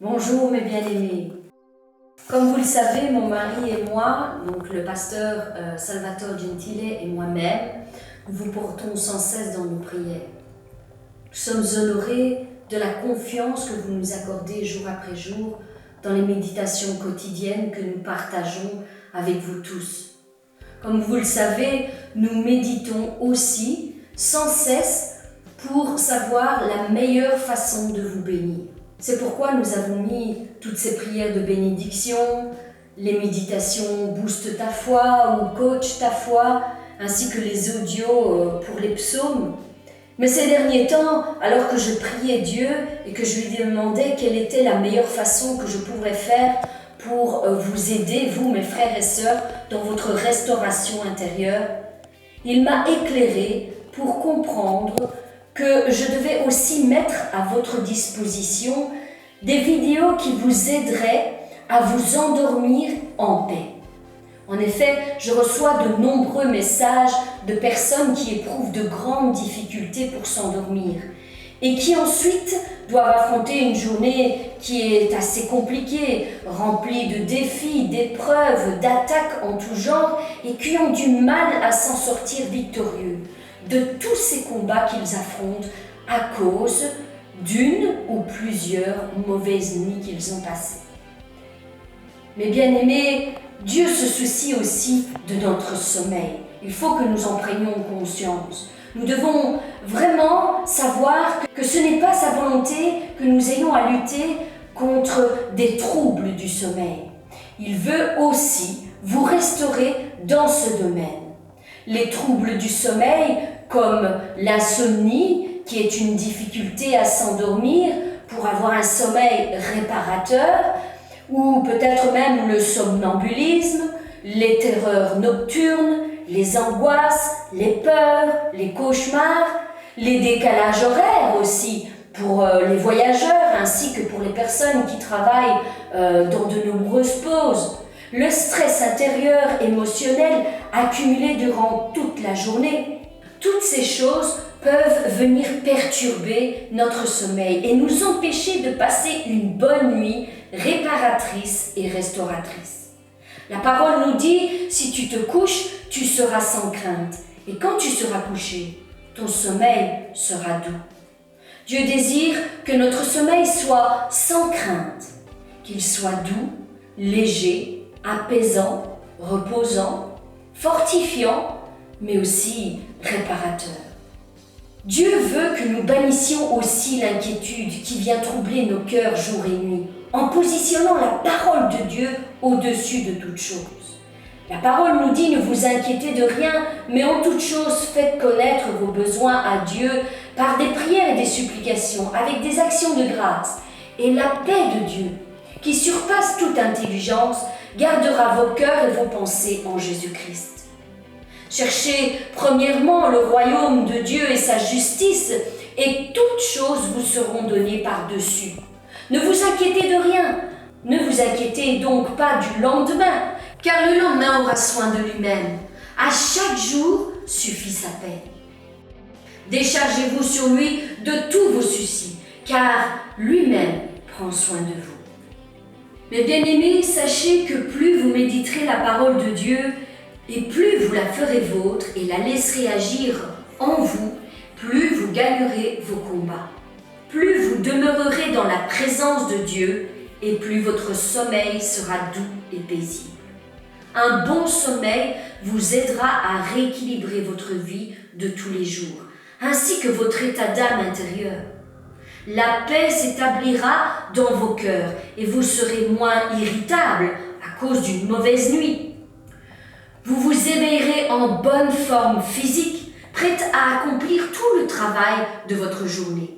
Bonjour mes bien-aimés. Comme vous le savez, mon mari et moi, donc le pasteur Salvatore Gentile et moi-même, nous vous portons sans cesse dans nos prières. Nous sommes honorés de la confiance que vous nous accordez jour après jour dans les méditations quotidiennes que nous partageons avec vous tous. Comme vous le savez, nous méditons aussi sans cesse pour savoir la meilleure façon de vous bénir. C'est pourquoi nous avons mis toutes ces prières de bénédiction, les méditations Booste ta foi ou Coach ta foi, ainsi que les audios pour les psaumes. Mais ces derniers temps, alors que je priais Dieu et que je lui demandais quelle était la meilleure façon que je pourrais faire pour vous aider, vous mes frères et sœurs, dans votre restauration intérieure, il m'a éclairé pour comprendre que je devais aussi mettre à votre disposition des vidéos qui vous aideraient à vous endormir en paix. En effet, je reçois de nombreux messages de personnes qui éprouvent de grandes difficultés pour s'endormir et qui ensuite doivent affronter une journée qui est assez compliquée, remplie de défis, d'épreuves, d'attaques en tout genre et qui ont du mal à s'en sortir victorieux de tous ces combats qu'ils affrontent à cause d'une ou plusieurs mauvaises nuits qu'ils ont passées. Mes bien-aimés, Dieu se soucie aussi de notre sommeil. Il faut que nous en prenions conscience. Nous devons vraiment savoir que ce n'est pas sa volonté que nous ayons à lutter contre des troubles du sommeil. Il veut aussi vous restaurer dans ce domaine. Les troubles du sommeil, comme l'insomnie, qui est une difficulté à s'endormir pour avoir un sommeil réparateur, ou peut-être même le somnambulisme, les terreurs nocturnes, les angoisses, les peurs, les cauchemars, les décalages horaires aussi pour les voyageurs ainsi que pour les personnes qui travaillent dans de nombreuses pauses, le stress intérieur émotionnel accumulé durant toute la journée. Toutes ces choses peuvent venir perturber notre sommeil et nous empêcher de passer une bonne nuit réparatrice et restauratrice. La parole nous dit, si tu te couches, tu seras sans crainte. Et quand tu seras couché, ton sommeil sera doux. Dieu désire que notre sommeil soit sans crainte, qu'il soit doux, léger, apaisant, reposant, fortifiant, mais aussi réparateur. Dieu veut que nous bannissions aussi l'inquiétude qui vient troubler nos cœurs jour et nuit, en positionnant la parole de Dieu au-dessus de toute chose. La parole nous dit, ne vous inquiétez de rien, mais en toute chose faites connaître vos besoins à Dieu par des prières et des supplications, avec des actions de grâce. Et la paix de Dieu, qui surpasse toute intelligence, gardera vos cœurs et vos pensées en Jésus-Christ. Cherchez premièrement le royaume de Dieu et sa justice, et toutes choses vous seront données par-dessus. Ne vous inquiétez de rien, ne vous inquiétez donc pas du lendemain, car le lendemain aura soin de lui-même. À chaque jour suffit sa paix. Déchargez-vous sur lui de tous vos soucis, car lui-même prend soin de vous. Mes bien-aimés, sachez que plus vous méditerez la parole de Dieu, et plus vous la ferez vôtre et la laisserez agir en vous, plus vous gagnerez vos combats. Plus vous demeurerez dans la présence de Dieu et plus votre sommeil sera doux et paisible. Un bon sommeil vous aidera à rééquilibrer votre vie de tous les jours, ainsi que votre état d'âme intérieur. La paix s'établira dans vos cœurs et vous serez moins irritable à cause d'une mauvaise nuit. Vous vous éveillerez en bonne forme physique, prête à accomplir tout le travail de votre journée.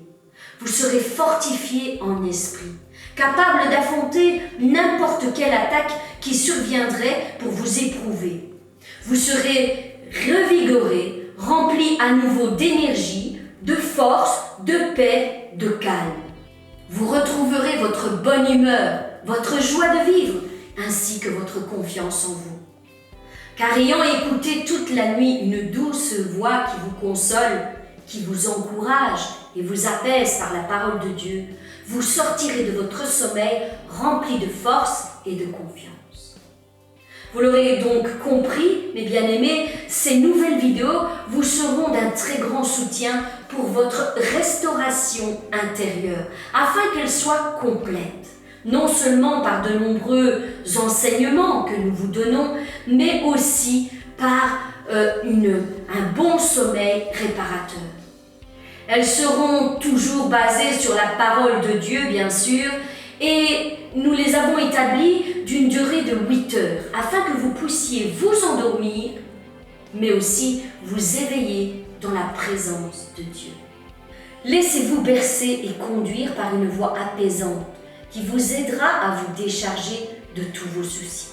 Vous serez fortifié en esprit, capable d'affronter n'importe quelle attaque qui surviendrait pour vous éprouver. Vous serez revigoré, rempli à nouveau d'énergie, de force, de paix, de calme. Vous retrouverez votre bonne humeur, votre joie de vivre, ainsi que votre confiance en vous. Car ayant écouté toute la nuit une douce voix qui vous console, qui vous encourage et vous apaise par la parole de Dieu, vous sortirez de votre sommeil rempli de force et de confiance. Vous l'aurez donc compris, mes bien-aimés, ces nouvelles vidéos vous seront d'un très grand soutien pour votre restauration intérieure, afin qu'elle soit complète, non seulement par de nombreux enseignements que nous vous donnons, mais aussi par un bon sommeil réparateur. Elles seront toujours basées sur la parole de Dieu, bien sûr, et nous les avons établies d'une durée de 8 heures, afin que vous puissiez vous endormir, mais aussi vous éveiller dans la présence de Dieu. Laissez-vous bercer et conduire par une voix apaisante qui vous aidera à vous décharger de tous vos soucis,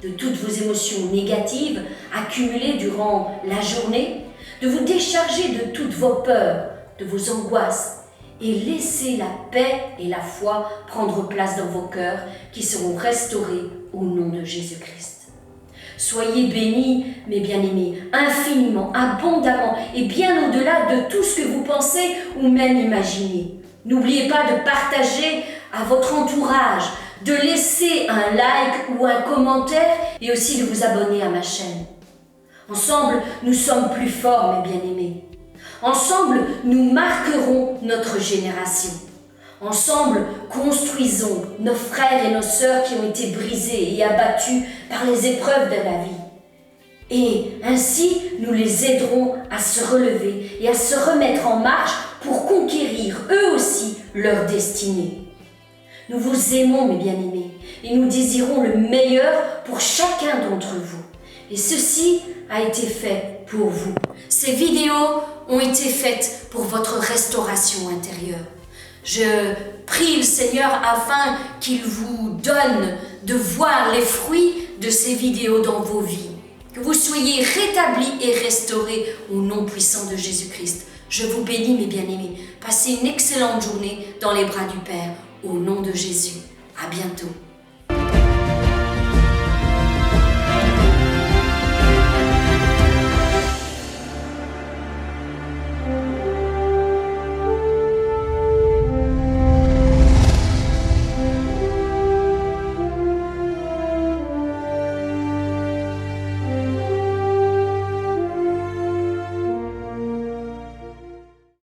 de toutes vos émotions négatives accumulées durant la journée, de vous décharger de toutes vos peurs, de vos angoisses, et laissez la paix et la foi prendre place dans vos cœurs qui seront restaurés au nom de Jésus-Christ. Soyez bénis, mes bien-aimés, infiniment, abondamment et bien au-delà de tout ce que vous pensez ou même imaginez. N'oubliez pas de partager à votre entourage, de laisser un like ou un commentaire et aussi de vous abonner à ma chaîne. Ensemble, nous sommes plus forts, mes bien-aimés. Ensemble, nous marquerons notre génération. Ensemble, construisons nos frères et nos sœurs qui ont été brisés et abattus par les épreuves de la vie. Et ainsi, nous les aiderons à se relever et à se remettre en marche pour conquérir eux aussi leur destinée. Nous vous aimons, mes bien-aimés, et nous désirons le meilleur pour chacun d'entre vous. Et ceci a été fait pour vous. Ces vidéos ont été faites pour votre restauration intérieure. Je prie le Seigneur afin qu'il vous donne de voir les fruits de ces vidéos dans vos vies. Que vous soyez rétablis et restaurés au nom puissant de Jésus-Christ. Je vous bénis, mes bien-aimés. Passez une excellente journée dans les bras du Père. Au nom de Jésus. À bientôt.